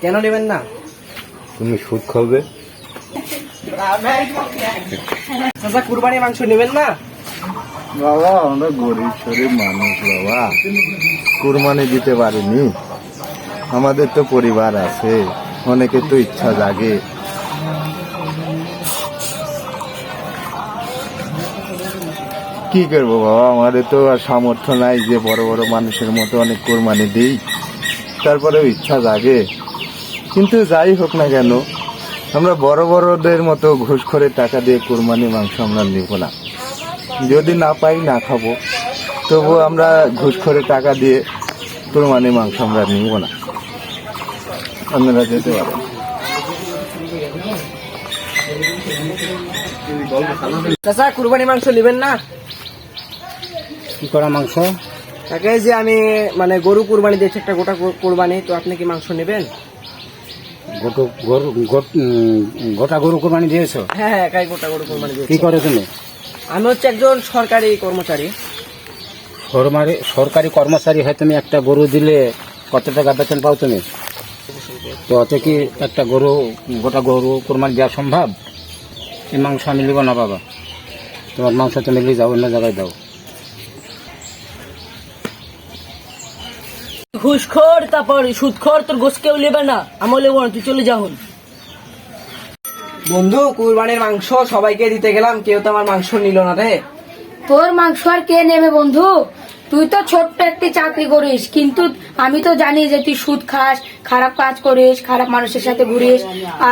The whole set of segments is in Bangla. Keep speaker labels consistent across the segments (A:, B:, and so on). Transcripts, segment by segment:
A: কেন নেবেন না?
B: তুমি সুদ খাবে?
A: চাচা কুরবানির মাংস নেবেন না?
B: বাবা আমরা গরিব শরীর মানুষ বাবা, কুরবানি দিতে পারিনি। আমাদের তো পরিবার আছে, অনেকের তো ইচ্ছা জাগে। কি করবো বাবা, আমাদের তো আর সামর্থ্য নাই যে বড় বড় মানুষের মতো অনেক কোরবানি দিই। তারপরেও ইচ্ছা জাগে, কিন্তু যাই হোক না কেন আমরা বড় বড়দের মতো ঘুষ করে টাকা দিয়ে কোরবানি মাংস আমরা নিব না। যদি না পাই না খাবো, তবু আমরা ঘুষ করে টাকা দিয়ে কোরবানি মাংস আমরা নিব না। আপনারা যেতে পারেন।
A: চাচা কুরবানি মাংস নেবেন না?
C: কি করা মাংস?
A: তাকে যে আমি মানে গরু কুরবানি দিয়েছি, একটা গোটা কুরবানি, তো আপনি কি মাংস নেবেন?
C: গোটা গরু কোরবানি দিয়েছো?
A: হ্যাঁ হ্যাঁ, একাই গোটা গরু কুরবানি দিয়েছি।
C: কি করে তুমি?
A: আমি হচ্ছে একজন সরকারি কর্মচারী।
C: সরকারি কর্মচারী হয়ে তুমি একটা গরু দিলে কত টাকা বেতন পাও তুমি? তো অত কি একটা গোটা গরু কোরবানি দেওয়া সম্ভব? এই মাংস আমি নিব না বাবা, তোমার মাংস তুমি নিয়ে যাও, অন্য জায়গায় দাও।
D: ঘুষখোর তারপর সুদখোর, তোর গোস কেউ নেবে না, আমি নেবো না, তুই চলে যাহুন।
A: বন্ধু কুরবানির মাংস সবাইকে দিতে গেলাম, কেউ তো আমার মাংস নিল না রে।
E: তোর মাংস আর কে নেবে বন্ধু? তুই তো ছোট্ট একটি চাকরি করিস, কিন্তু আমি তো জানি যে তুই সুদ খাস, খারাপ কাজ করিস, খারাপ মানুষের সাথে ঘুরিস,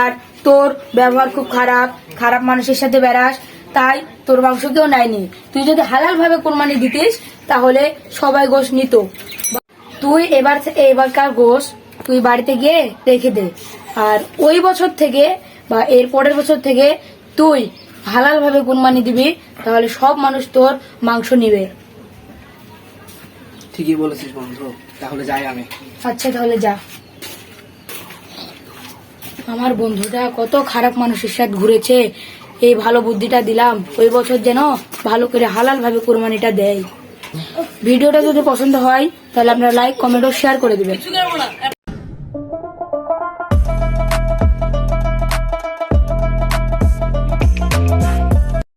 E: আর তোর ব্যবহার খুব খারাপ, খারাপ মানুষের সাথে বেড়াস, তাই তোর মাংস কেউ নেয়নি। তুই যদি হালাল ভাবে কোরবানি দিতিস তাহলে সবাই গোশ নিত। তুই এবারকার গোশ তুই বাড়িতে গিয়ে রেখে দে, আর ওই বছর থেকে বা এর পরের বছর থেকে তুই হালাল ভাবে কুরবানি দিবি, তাহলে সব মানুষ তোর মাংস নিবে।
A: ঠিকই বলেছিস বন্ধু, তাহলে যাই আমি।
E: আচ্ছা তাহলে যা। আমার বন্ধুটা কত খারাপ মানুষের সাথে ঘুরেছে, এই ভালো বুদ্ধিটা দিলাম, ওই বছর যেন ভালো করে হালাল ভাবে কুরবানিটা দেয়। ভিডিওটা যদি পছন্দ হয় তাহলে আপনারা লাইক, কমেন্ট ও শেয়ার করে দিবেন।